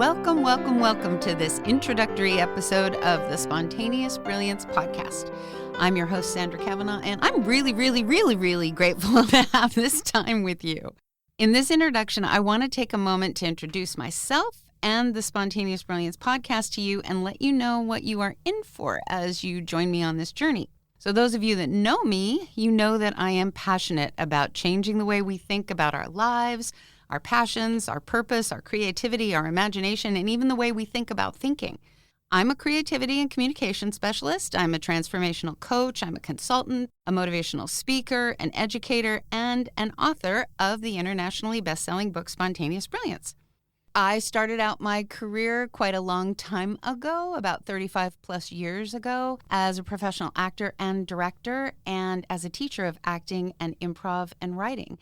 Welcome, welcome, welcome to this introductory episode of the Spontaneous Brilliance podcast. I'm your host, Sandra Cavanaugh, and I'm really grateful to have this time with you. In this introduction, I want to take a moment to introduce myself and the Spontaneous Brilliance podcast to you and let you know what you are in for as you join me on this journey. So those of you that know me, you know that I am passionate about changing the way we think about our lives, our passions, our purpose, our creativity, our imagination, and even the way we think about thinking. I'm a creativity and communication specialist. I'm a transformational coach. I'm a consultant, a motivational speaker, an educator, and an author of the internationally best-selling book, Spontaneous Brilliance. I started out my career quite a long time ago, about 35 plus years ago, as a professional actor and director, and as a teacher of acting and improv and writing.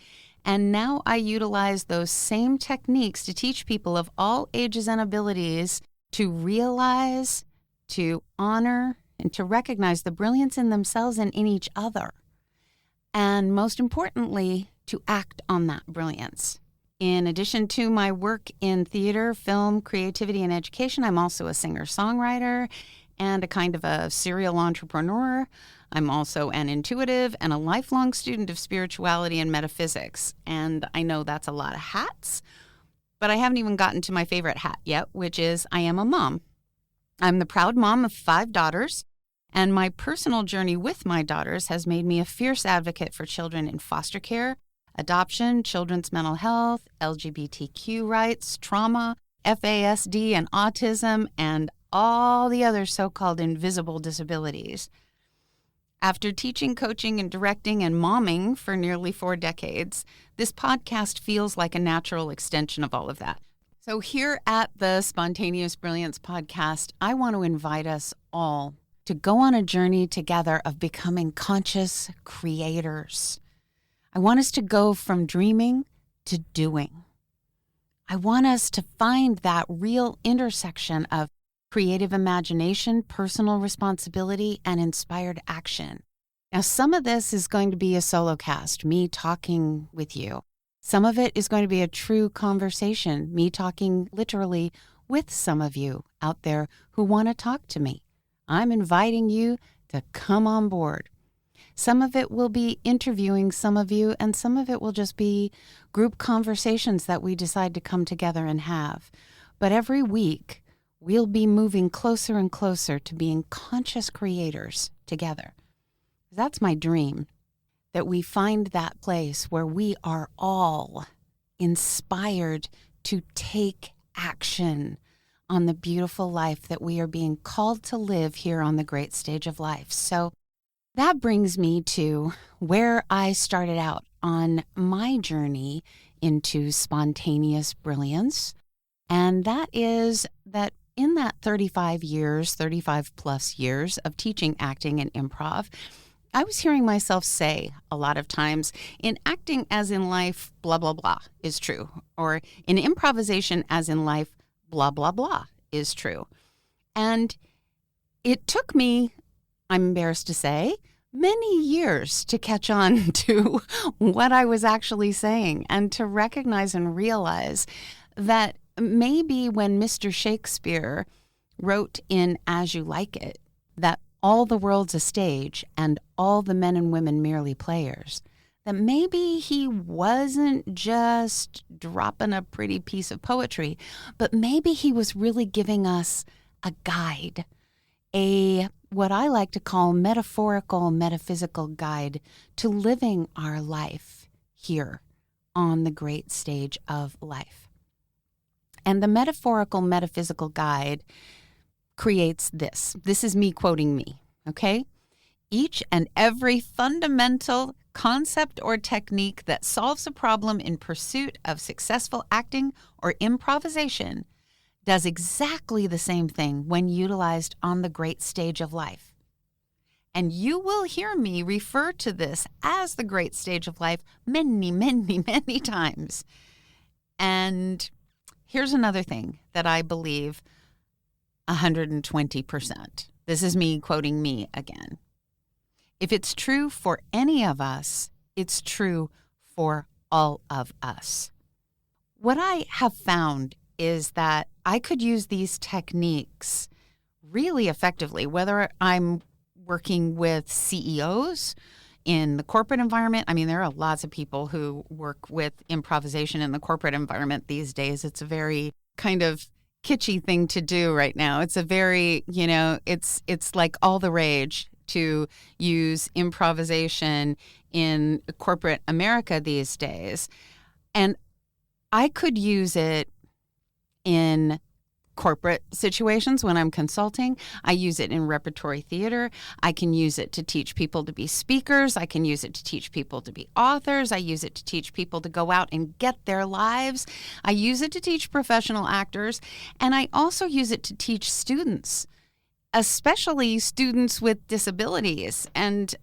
And now I utilize those same techniques to teach people of all ages and abilities to realize, to honor, and to recognize the brilliance in themselves and in each other. And most importantly, to act on that brilliance. In addition to my work in theater, film, creativity, and education, I'm also a singer-songwriter and a kind of a serial entrepreneur. I'm also an intuitive and a lifelong student of spirituality and metaphysics. And I know that's a lot of hats, but I haven't even gotten to my favorite hat yet, which is I am a mom. I'm the proud mom of 5 daughters, and my personal journey with my daughters has made me a fierce advocate for children in foster care, adoption, children's mental health, LGBTQ rights, trauma, FASD and autism, and all the other so-called invisible disabilities. After teaching, coaching, and directing and momming for nearly 4 decades, this podcast feels like a natural extension of all of that. So here at the Spontaneous Brilliance podcast, I want to invite us all to go on a journey together of becoming conscious creators. I want us to go from dreaming to doing. I want us to find that real intersection of creative imagination, personal responsibility, and inspired action. Now, some of this is going to be a solo cast, me talking with you. Some of it is going to be a true conversation, me talking literally with some of you out there who want to talk to me. I'm inviting you to come on board. Some of it will be interviewing some of you, and some of it will just be group conversations that we decide to come together and have. But every week, we'll be moving closer and closer to being conscious creators together. That's my dream, that we find that place where we are all inspired to take action on the beautiful life that we are being called to live here on the great stage of life. So that brings me to where I started out on my journey into spontaneous brilliance. And that is that in that 35 plus years of teaching acting and improv, I was hearing myself say a lot of times, in acting as in life, blah, blah, blah is true. Or in improvisation as in life, blah, blah, blah is true. And it took me, I'm embarrassed to say, many years to catch on to what I was actually saying and to recognize and realize that maybe when Mr. Shakespeare wrote in As You Like It, that all the world's a stage and all the men and women merely players, that maybe he wasn't just dropping a pretty piece of poetry, but maybe he was really giving us a guide, what I like to call metaphorical, metaphysical guide to living our life here on the great stage of life. And the metaphorical, metaphysical guide creates this. This is me quoting me, okay? Each and every fundamental concept or technique that solves a problem in pursuit of successful acting or improvisation does exactly the same thing when utilized on the great stage of life. And you will hear me refer to this as the great stage of life many times. And here's another thing that I believe 120%. This is me quoting me again. If it's true for any of us, it's true for all of us. What I have found is that I could use these techniques really effectively, whether I'm working with CEOs in the corporate environment. I mean, there are lots of people who work with improvisation in the corporate environment these days. It's a very kind of kitschy thing to do right now. It's a very, it's like all the rage to use improvisation in corporate America these days. And I could use it in corporate situations when I'm consulting. I use it in repertory theater. I can use it to teach people to be speakers. I can use it to teach people to be authors. I use it to teach people to go out and get their lives. I use it to teach professional actors. And I also use it to teach students, especially students with disabilities. And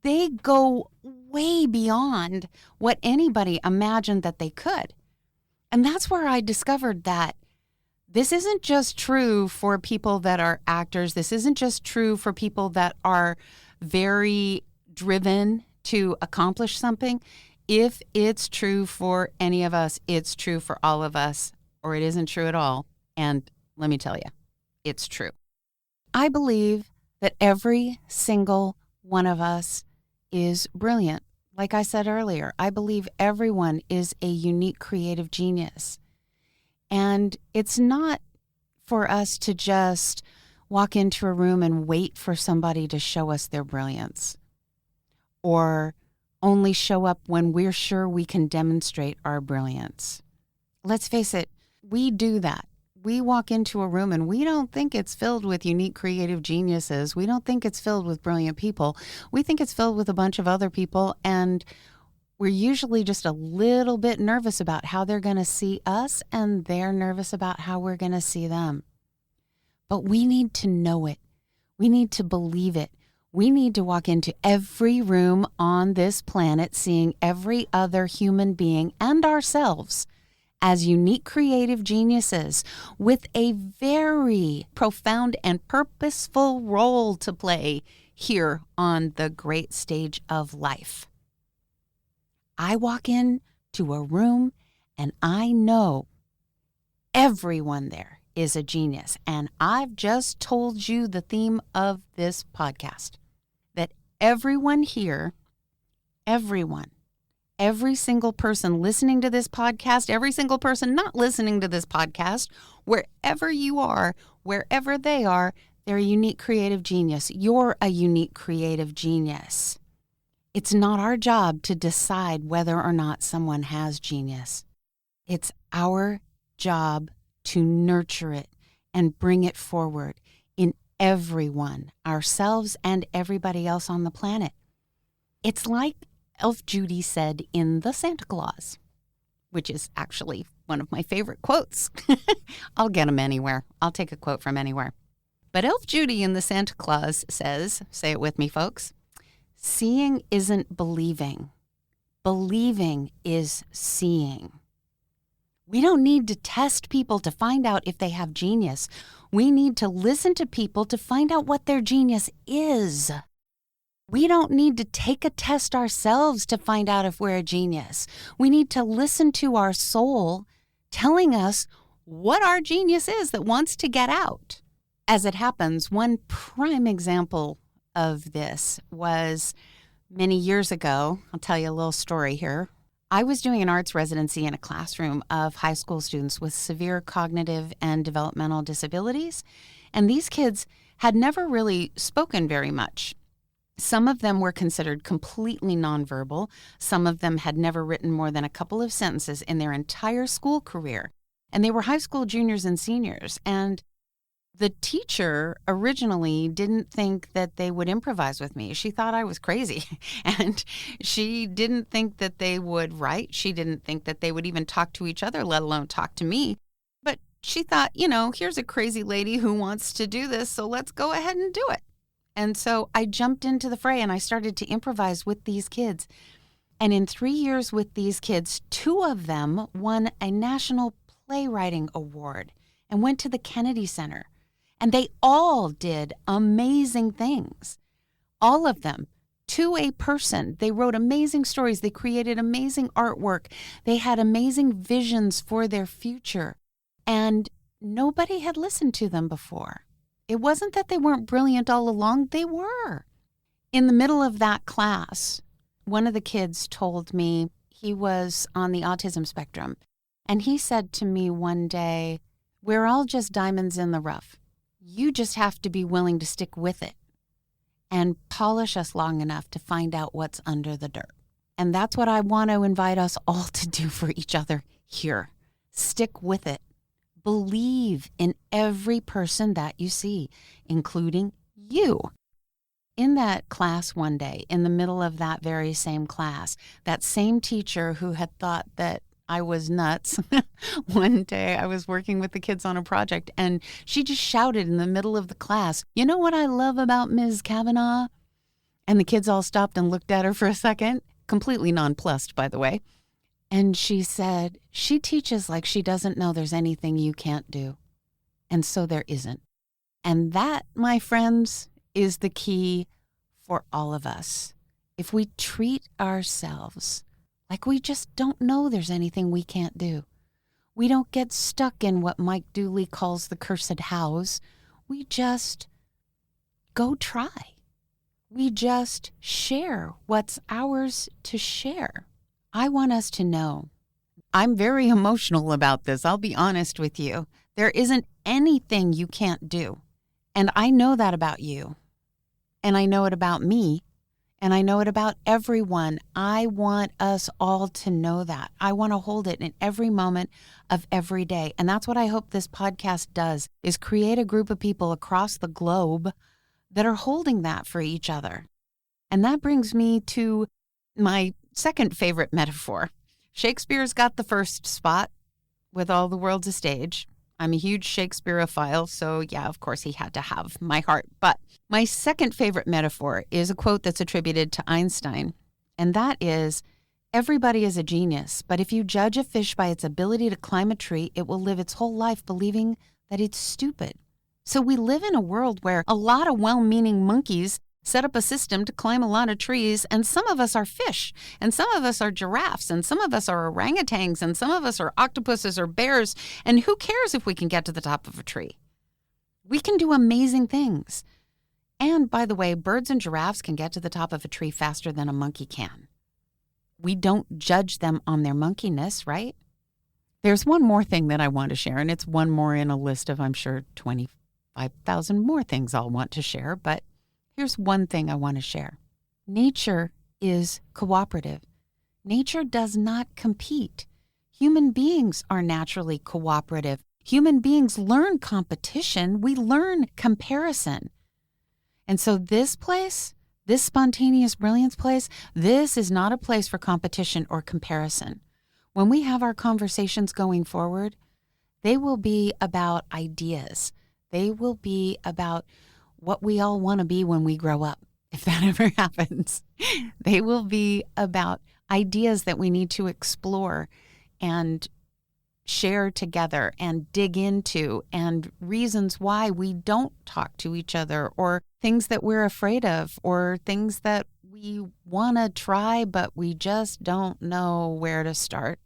they go way beyond what anybody imagined that they could. And that's where I discovered that this isn't just true for people that are actors. This isn't just true for people that are very driven to accomplish something. If it's true for any of us, it's true for all of us, or it isn't true at all. And let me tell you, it's true. I believe that every single one of us is brilliant. Like I said earlier, I believe everyone is a unique creative genius. And it's not for us to just walk into a room and wait for somebody to show us their brilliance, or only show up when we're sure we can demonstrate our brilliance. Let's face it, we do that. We walk into a room and we don't think it's filled with unique creative geniuses. We don't think it's filled with brilliant people. We think it's filled with a bunch of other people, and we're usually just a little bit nervous about how they're going to see us, and they're nervous about how we're going to see them. But we need to know it. We need to believe it. We need to walk into every room on this planet seeing every other human being and ourselves as unique creative geniuses with a very profound and purposeful role to play here on the great stage of life. I walk into a room and I know everyone there is a genius. And I've just told you the theme of this podcast, that everyone here, every single person listening to this podcast, every single person not listening to this podcast, wherever you are, wherever they are, they're a unique creative genius. You're a unique creative genius. It's not our job to decide whether or not someone has genius. It's our job to nurture it and bring it forward in everyone, ourselves and everybody else on the planet. It's like Elf Judy said in The Santa Claus, which is actually one of my favorite quotes. I'll get them anywhere. I'll take a quote from anywhere. But Elf Judy in The Santa Claus says, say it with me, folks, seeing isn't believing. Believing is seeing. We don't need to test people to find out if they have genius. We need to listen to people to find out what their genius is. We don't need to take a test ourselves to find out if we're a genius. We need to listen to our soul telling us what our genius is that wants to get out. As it happens, one prime example of this was many years ago. I'll tell you a little story here. I was doing an arts residency in a classroom of high school students with severe cognitive and developmental disabilities, and these kids had never really spoken very much. Some of them were considered completely nonverbal. Some of them had never written more than a couple of sentences in their entire school career, and they were high school juniors and seniors, and the teacher originally didn't think that they would improvise with me. She thought I was crazy, and she didn't think that they would write. She didn't think that they would even talk to each other, let alone talk to me. But she thought, here's a crazy lady who wants to do this, so let's go ahead and do it. And so I jumped into the fray and I started to improvise with these kids. And in 3 years with these kids, 2 of them won a National Playwriting Award and went to the Kennedy Center. And they all did amazing things. All of them, to a person. They wrote amazing stories. They created amazing artwork. They had amazing visions for their future. And nobody had listened to them before. It wasn't that they weren't brilliant all along. They were. In the middle of that class, one of the kids told me he was on the autism spectrum. And he said to me one day, "We're all just diamonds in the rough. You just have to be willing to stick with it and polish us long enough to find out what's under the dirt." And that's what I want to invite us all to do for each other here. Stick with it. Believe in every person that you see, including you. In that class one day, in the middle of that very same class, that same teacher who had thought that I was nuts, one day I was working with the kids on a project, and she just shouted in the middle of the class, "You know what I love about Ms. Cavanaugh?" And the kids all stopped and looked at her for a second, completely nonplussed, by the way. And she said, "She teaches like she doesn't know there's anything you can't do." And so there isn't. And that, my friends, is the key for all of us. If we treat ourselves like we just don't know there's anything we can't do, we don't get stuck in what Mike Dooley calls the cursed hows. We just go try. We just share what's ours to share. I want us to know. I'm very emotional about this. I'll be honest with you. There isn't anything you can't do. And I know that about you. And I know it about me. And I know it about everyone. I want us all to know that. I want to hold it in every moment of every day. And that's what I hope this podcast does, is create a group of people across the globe that are holding that for each other. And that brings me to my second favorite metaphor. Shakespeare's got the first spot with All the World's a Stage. I'm a huge Shakespeareophile, so yeah, of course he had to have my heart. But my second favorite metaphor is a quote that's attributed to Einstein, and that is, "Everybody is a genius, but if you judge a fish by its ability to climb a tree, it will live its whole life believing that it's stupid." So we live in a world where a lot of well-meaning monkeys set up a system to climb a lot of trees, and some of us are fish, and some of us are giraffes, and some of us are orangutans, and some of us are octopuses or bears, and who cares if we can get to the top of a tree? We can do amazing things. And by the way, birds and giraffes can get to the top of a tree faster than a monkey can. We don't judge them on their monkeyness, right? There's one more thing that I want to share, and it's one more in a list of, I'm sure, 25,000 more things I'll want to share, but here's one thing I want to share. Nature is cooperative. Nature does not compete. Human beings are naturally cooperative. Human beings learn competition. We learn comparison. And so this place, this Spontaneous Brilliance place, this is not a place for competition or comparison. When we have our conversations going forward, they will be about ideas. They will be about what we all want to be when we grow up, if that ever happens. They will be about ideas that we need to explore and share together and dig into, and reasons why we don't talk to each other, or things that we're afraid of, or things that we want to try but we just don't know where to start.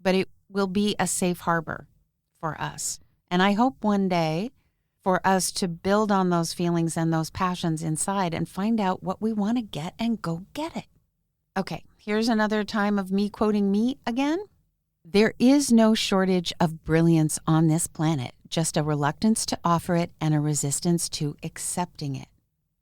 But it will be a safe harbor for us. And I hope one day for us to build on those feelings and those passions inside and find out what we want to get and go get it. Okay, here's another time of me quoting me again. There is no shortage of brilliance on this planet, just a reluctance to offer it and a resistance to accepting it.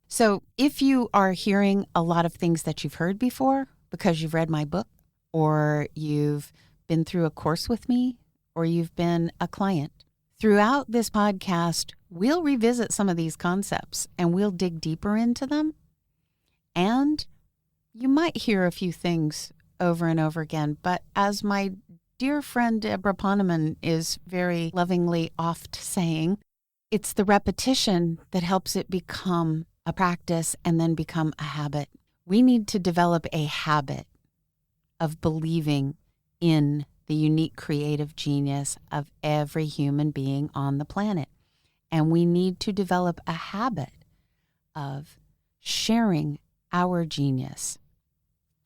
So if you are hearing a lot of things that you've heard before because you've read my book, or you've been through a course with me, or you've been a client, throughout this podcast, we'll revisit some of these concepts and we'll dig deeper into them. And you might hear a few things over and over again, but as my dear friend Deborah Poneman is very lovingly oft saying, it's the repetition that helps it become a practice and then become a habit. We need to develop a habit of believing in the unique creative genius of every human being on the planet. And we need to develop a habit of sharing our genius.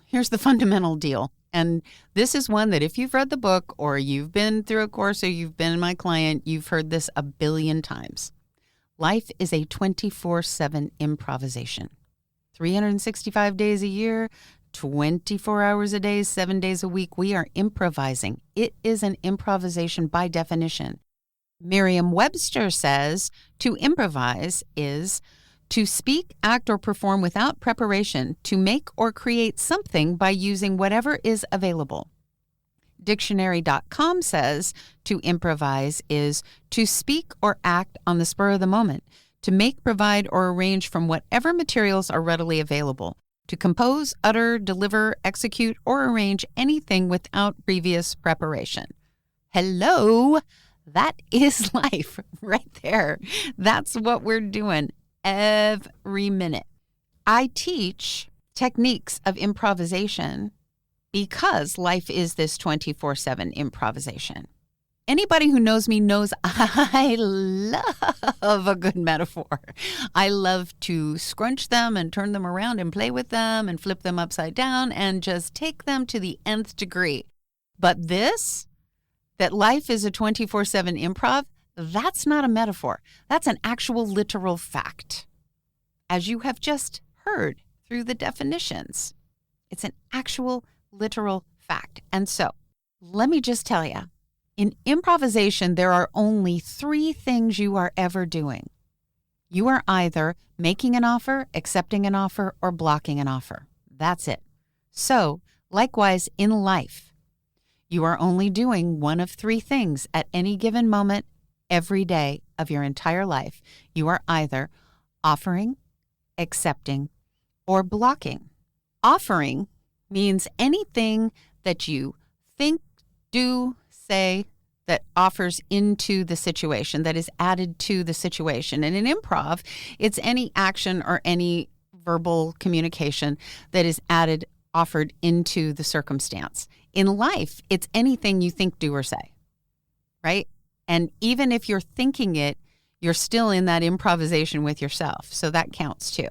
Here's the fundamental deal. And this is one that if you've read the book or you've been through a course or you've been my client, you've heard this a billion times. Life is a 24/7 improvisation. 365 days a year, 24 hours a day, 7 days a week, we are improvising. It is an improvisation by definition. Merriam-Webster says to improvise is to speak, act, or perform without preparation, to make or create something by using whatever is available. Dictionary.com says to improvise is to speak or act on the spur of the moment, to make, provide, or arrange from whatever materials are readily available, to compose, utter, deliver, execute, or arrange anything without previous preparation. Hello, that is life right there. That's what we're doing every minute. I teach techniques of improvisation because life is this 24/7 improvisation. Anybody who knows me knows I love a good metaphor. I love to scrunch them and turn them around and play with them and flip them upside down and just take them to the nth degree. But this, that life is a 24/7 improv, that's not a metaphor. That's an actual literal fact. As you have just heard through the definitions, it's an actual literal fact. And so let me just tell you, in improvisation, there are only 3 things you are ever doing. You are either making an offer, accepting an offer, or blocking an offer. That's it. So, likewise, in life, you are only doing one of 3 things at any given moment, every day of your entire life. You are either offering, accepting, or blocking. Offering means anything that you think, do, say, that offers into the situation, that is added to the situation. And in improv, it's any action or any verbal communication that is added, offered into the circumstance. In life, it's anything you think, do, or say, right? And even if you're thinking it, you're still in that improvisation with yourself. So that counts too.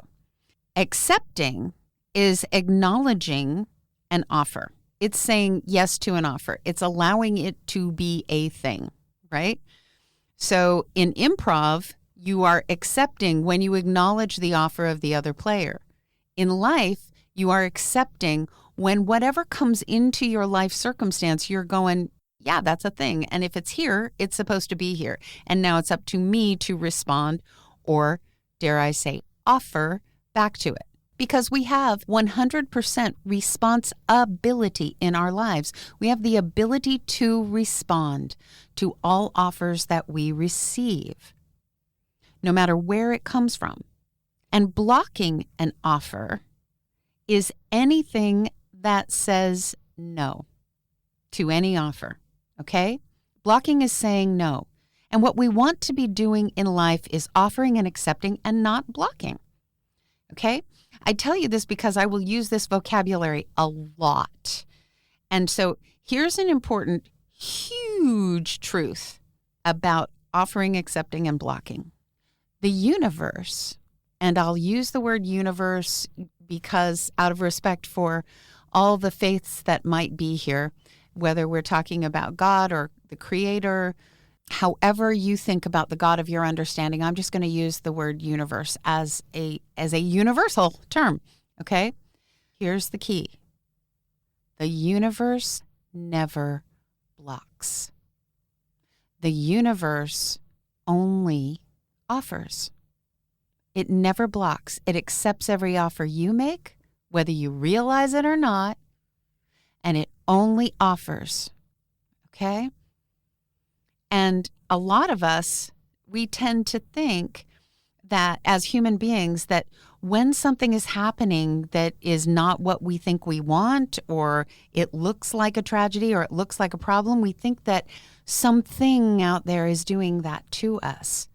Accepting is acknowledging an offer. It's saying yes to an offer. It's allowing it to be a thing, right? So in improv, you are accepting when you acknowledge the offer of the other player. In life, you are accepting when whatever comes into your life circumstance, you're going, yeah, that's a thing. And if it's here, it's supposed to be here. And now it's up to me to respond or, dare I say, offer back to it. Because we have 100% responsibility in our lives. We have the ability to respond to all offers that we receive, no matter where it comes from. And blocking an offer is anything that says no to any offer, okay? Blocking is saying no. And what we want to be doing in life is offering and accepting and not blocking, okay? I tell you this because I will use this vocabulary a lot. And so here's an important, huge truth about offering, accepting, and blocking. The universe, and I'll use the word universe because out of respect for all the faiths that might be here, whether we're talking about God or the Creator, however you think about the God of your understanding, I'm just going to use the word universe as a universal term, okay? Here's the key. The universe never blocks. The universe only offers. It never blocks. It accepts every offer you make, whether you realize it or not, and it only offers, okay? And a lot of us, we tend to think that as human beings, that when something is happening that is not what we think we want, or it looks like a tragedy, or it looks like a problem, we think that something out there is doing that to us.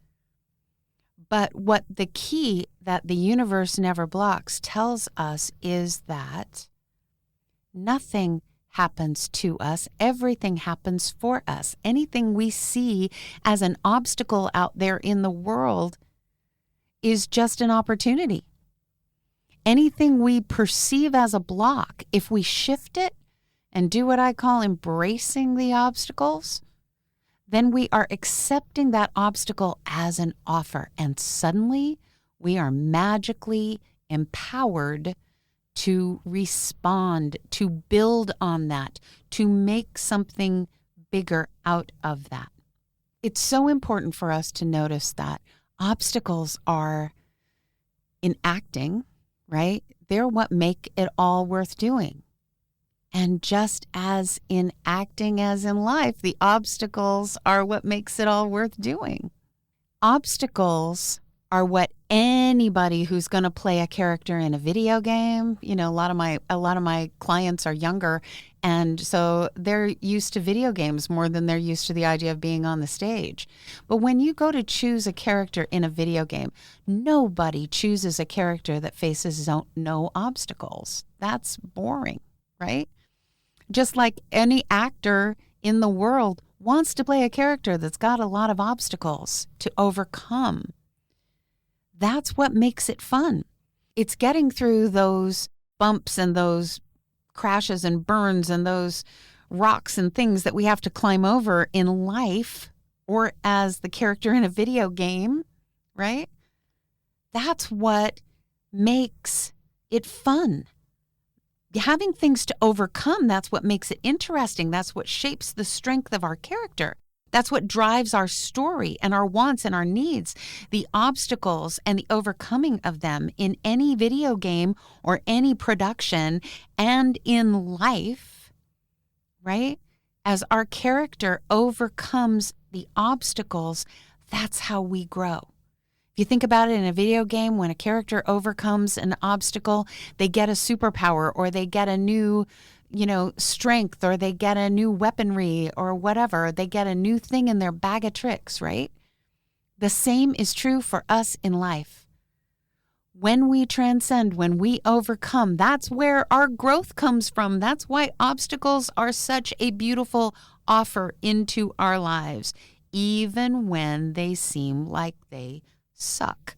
But what the key that the universe never blocks tells us is that nothing happens to us. Everything happens for us. Anything we see as an obstacle out there in the world is just an opportunity. Anything we perceive as a block, if we shift it and do what I call embracing the obstacles, then we are accepting that obstacle as an offer. And suddenly we are magically empowered to respond, to build on that, to make something bigger out of that. It's so important for us to notice that obstacles are in acting, right? They're what make it all worth doing. And just as in acting as in life, the obstacles are what makes it all worth doing. Obstacles are what anybody who's going to play a character in a video game, a lot of my clients are younger, and so they're used to video games more than they're used to the idea of being on the stage. But when you go to choose a character in a video game, nobody chooses a character that faces no obstacles. That's boring, right? Just like any actor in the world wants to play a character that's got a lot of obstacles to overcome. That's what makes it fun. It's getting through those bumps and those crashes and burns and those rocks and things that we have to climb over in life or as the character in a video game, right? That's what makes it fun. Having things to overcome, that's what makes it interesting. That's what shapes the strength of our character. That's what drives our story and our wants and our needs. The obstacles and the overcoming of them in any video game or any production and in life, right? As our character overcomes the obstacles, that's how we grow. If you think about it in a video game, when a character overcomes an obstacle, they get a superpower or they get a new strength, or they get a new weaponry or whatever. They get a new thing in their bag of tricks, right? The same is true for us in life. When we transcend, when we overcome, that's where our growth comes from. That's why obstacles are such a beautiful offer into our lives, even when they seem like they suck.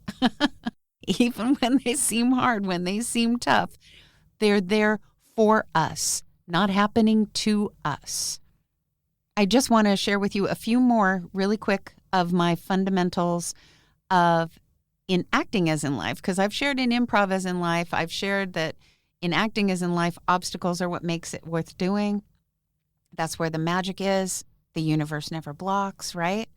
Even when they seem hard, when they seem tough, they're there for us, not happening to us. I just want to share with you a few more really quick of my fundamentals of in acting as in life, because I've shared in improv as in life. I've shared that in acting as in life, obstacles are what makes it worth doing. That's where the magic is. The universe never blocks, right?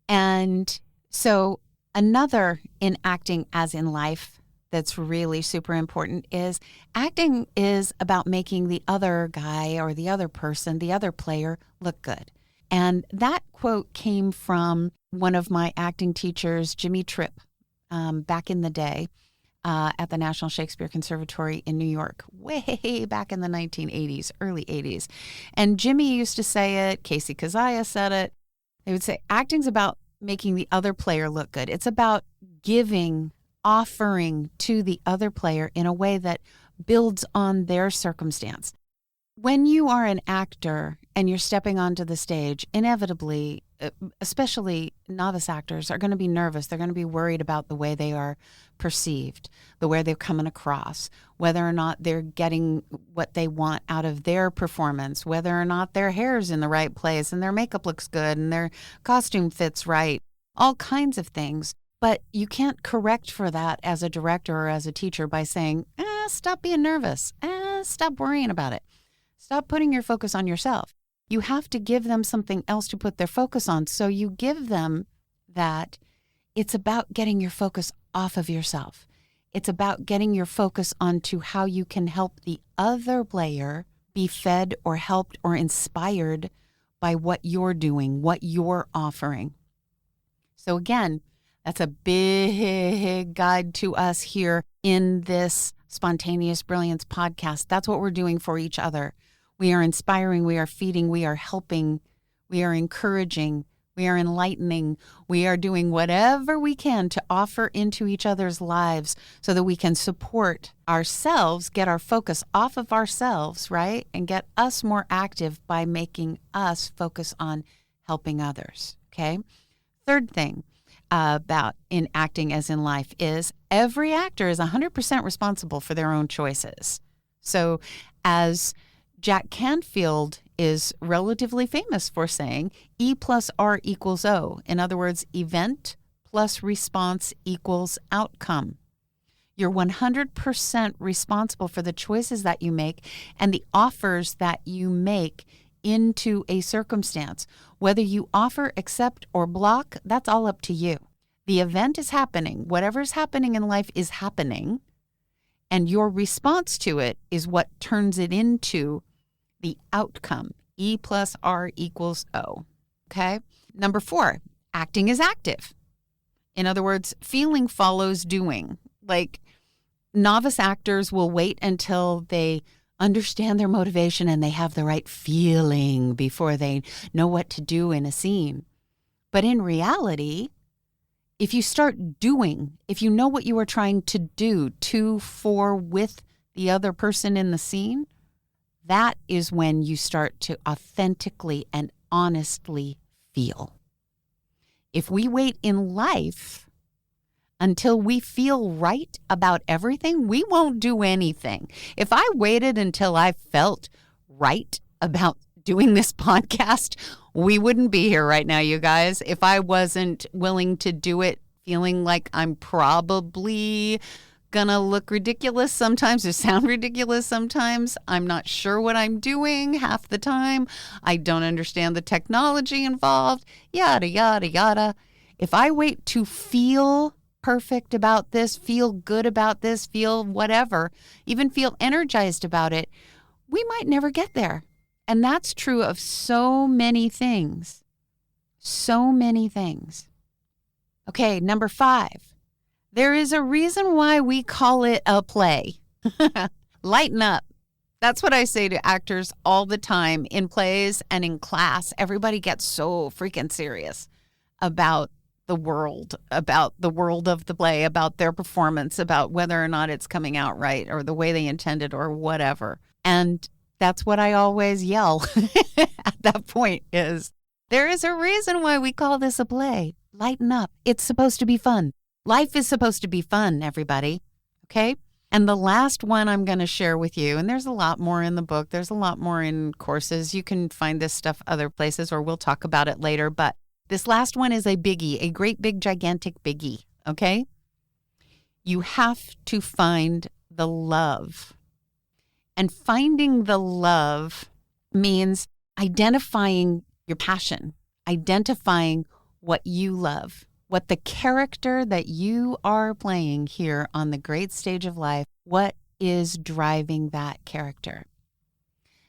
And so another in acting as in life that's really super important is acting is about making the other guy or the other person, the other player, look good. And that quote came from one of my acting teachers, Jimmy Tripp, back in the day at the National Shakespeare Conservatory in New York, way back in the 1980s, early 80s. And Jimmy used to say it, Casey Kazaya said it. They would say, acting's about making the other player look good. It's about offering to the other player in a way that builds on their circumstance. When you are an actor and you're stepping onto the stage, inevitably, especially novice actors, are going to be nervous. They're going to be worried about the way they are perceived, the way they're coming across, whether or not they're getting what they want out of their performance, whether or not their hair's in the right place and their makeup looks good and their costume fits right, all kinds of things. But you can't correct for that as a director or as a teacher by saying, stop being nervous, stop worrying about it. Stop putting your focus on yourself. You have to give them something else to put their focus on. So you give them that it's about getting your focus off of yourself. It's about getting your focus onto how you can help the other player be fed or helped or inspired by what you're doing, what you're offering. So again, that's a big guide to us here in this Spontaneous Brilliance podcast. That's what we're doing for each other. We are inspiring, we are feeding, we are helping, we are encouraging, we are enlightening. We are doing whatever we can to offer into each other's lives so that we can support ourselves, get our focus off of ourselves, right? And get us more active by making us focus on helping others, okay? Third thing about in acting as in life is every actor is 100% responsible for their own choices. So as Jack Canfield is relatively famous for saying E plus R equals O. In other words, event plus response equals outcome. You're 100% responsible for the choices that you make and the offers that you make into a circumstance. Whether you offer, accept, or block, that's all up to you. The event is happening. Whatever's happening in life is happening, and your response to it is what turns it into the outcome. E plus R equals O. Okay? Number 4, acting is active. In other words, feeling follows doing. Like, novice actors will wait until they understand their motivation and they have the right feeling before they know what to do in a scene. But in reality, if you start doing, if you know what you are trying to do to, for, with the other person in the scene, that is when you start to authentically and honestly feel. If we wait in life until we feel right about everything, we won't do anything. If I waited until I felt right about doing this podcast, we wouldn't be here right now, you guys. If I wasn't willing to do it feeling like I'm probably gonna look ridiculous sometimes or sound ridiculous sometimes, I'm not sure what I'm doing half the time, I don't understand the technology involved, yada, yada, yada. If I wait to feel perfect about this, feel good about this, feel whatever, even feel energized about it, we might never get there. And that's true of so many things. So many things. Okay, number 5. There is a reason why we call it a play. Lighten up. That's what I say to actors all the time in plays and in class. Everybody gets so freaking serious about the world of the play, about their performance, about whether or not it's coming out right or the way they intended or whatever. And that's what I always yell at that point is, there is a reason why we call this a play. Lighten up. It's supposed to be fun. Life is supposed to be fun, everybody. Okay? And the last one I'm going to share with you, and there's a lot more in the book. There's a lot more in courses. You can find this stuff other places, or we'll talk about it later. But this last one is a biggie, a great big gigantic biggie, okay? You have to find the love. And finding the love means identifying your passion, identifying what you love, what the character that you are playing here on the great stage of life, what is driving that character.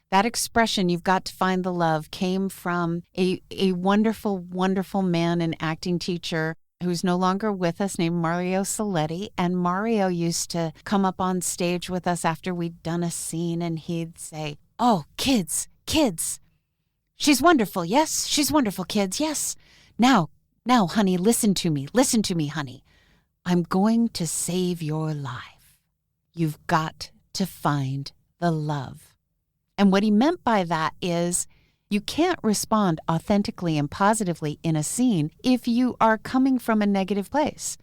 That expression, you've got to find the love, came from a wonderful, wonderful man and acting teacher who's no longer with us named Mario Saletti. And Mario used to come up on stage with us after we'd done a scene and he'd say, "Oh, kids, she's wonderful. Yes, she's wonderful, kids. Yes. Now, honey, listen to me, honey. I'm going to save your life. You've got to find the love." And what he meant by that is you can't respond authentically and positively in a scene if you are coming from a negative place.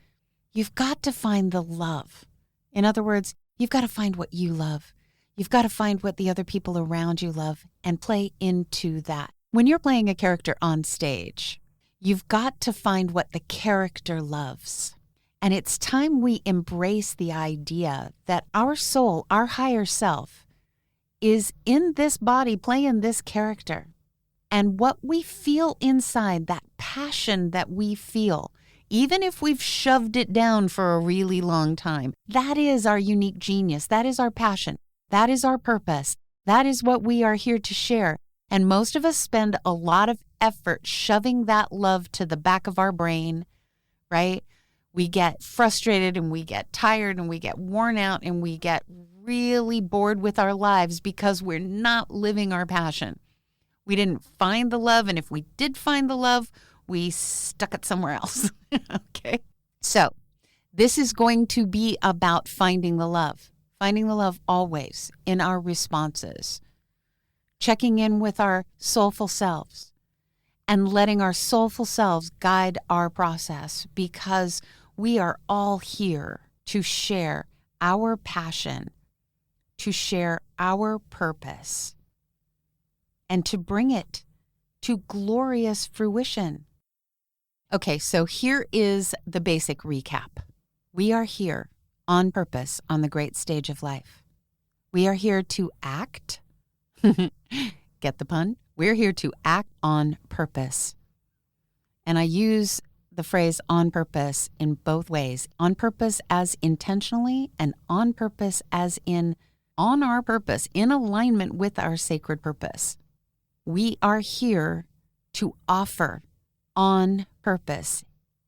You've got to find the love. In other words, you've got to find what you love. You've got to find what the other people around you love and play into that. When you're playing a character on stage, you've got to find what the character loves. And it's time we embrace the idea that our soul, our higher self, is in this body playing this character. And what we feel inside, that passion that we feel, even if we've shoved it down for a really long time, that is our unique genius. That is our passion. That is our purpose. That is what we are here to share. And most of us spend a lot of effort shoving that love to the back of our brain, right? We get frustrated and we get tired and we get worn out and we get really bored with our lives because we're not living our passion. We didn't find the love, and if we did find the love, we stuck it somewhere else. Okay? So this is going to be about finding the love always in our responses, checking in with our soulful selves and letting our soulful selves guide our process, because we are all here to share our passion, to share our purpose, and to bring it to glorious fruition. Okay, so here is the basic recap. We are here on purpose on the great stage of life. We are here to act. Get the pun? We're here to act on purpose. And I use the phrase on purpose in both ways. On purpose as intentionally, and on purpose as in on our purpose, in alignment with our sacred purpose. We are here to offer on purpose,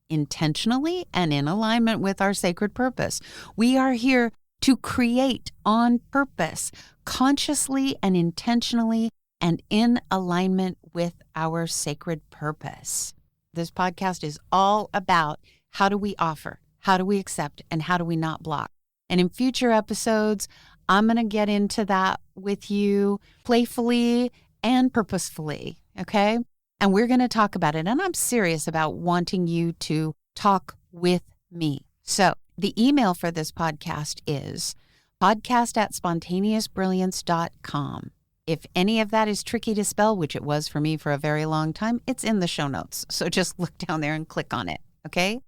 intentionally and in alignment with our sacred purpose. We are here to create on purpose, consciously and intentionally and in alignment with our sacred purpose. This podcast is all about how do we offer, how do we accept, and how do we not block. And in future episodes, I'm going to get into that with you playfully and purposefully, okay? And we're going to talk about it. And I'm serious about wanting you to talk with me. So the email for this podcast is podcast@spontaneousbrilliance.com. If any of that is tricky to spell, which it was for me for a very long time, it's in the show notes. So just look down there and click on it, okay?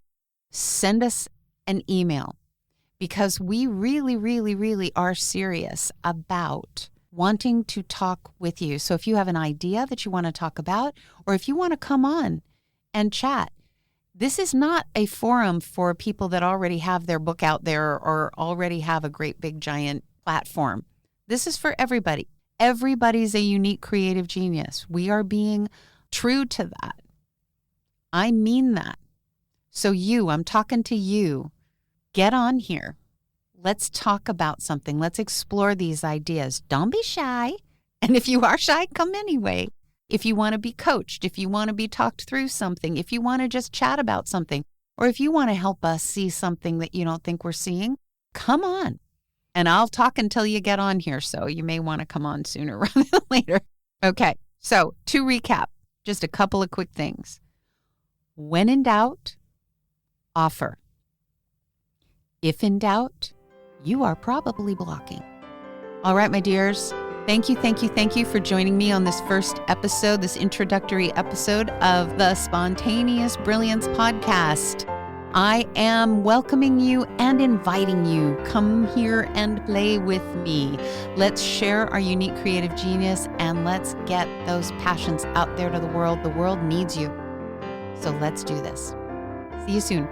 Send us an email because we really, really, really are serious about wanting to talk with you. So if you have an idea that you want to talk about, or if you want to come on and chat, this is not a forum for people that already have their book out there or already have a great big giant platform. This is for everybody. Everybody's a unique creative genius. We are being true to that. I mean that. So I'm talking to you. Get on here. Let's talk about something. Let's explore these ideas. Don't be shy. And if you are shy, come anyway. If you want to be coached, if you want to be talked through something, if you want to just chat about something, or if you want to help us see something that you don't think we're seeing, come on. And I'll talk until you get on here, so you may want to come on sooner rather than later. Okay, so to recap, just a couple of quick things. When in doubt, offer. If in doubt, you are probably blocking. All right, my dears, thank you for joining me on this first episode, this introductory episode of the Spontaneous Brilliance podcast. I am welcoming you and inviting you. Come here and play with me. Let's share our unique creative genius and let's get those passions out there to the world. The world needs you. So let's do this. See you soon.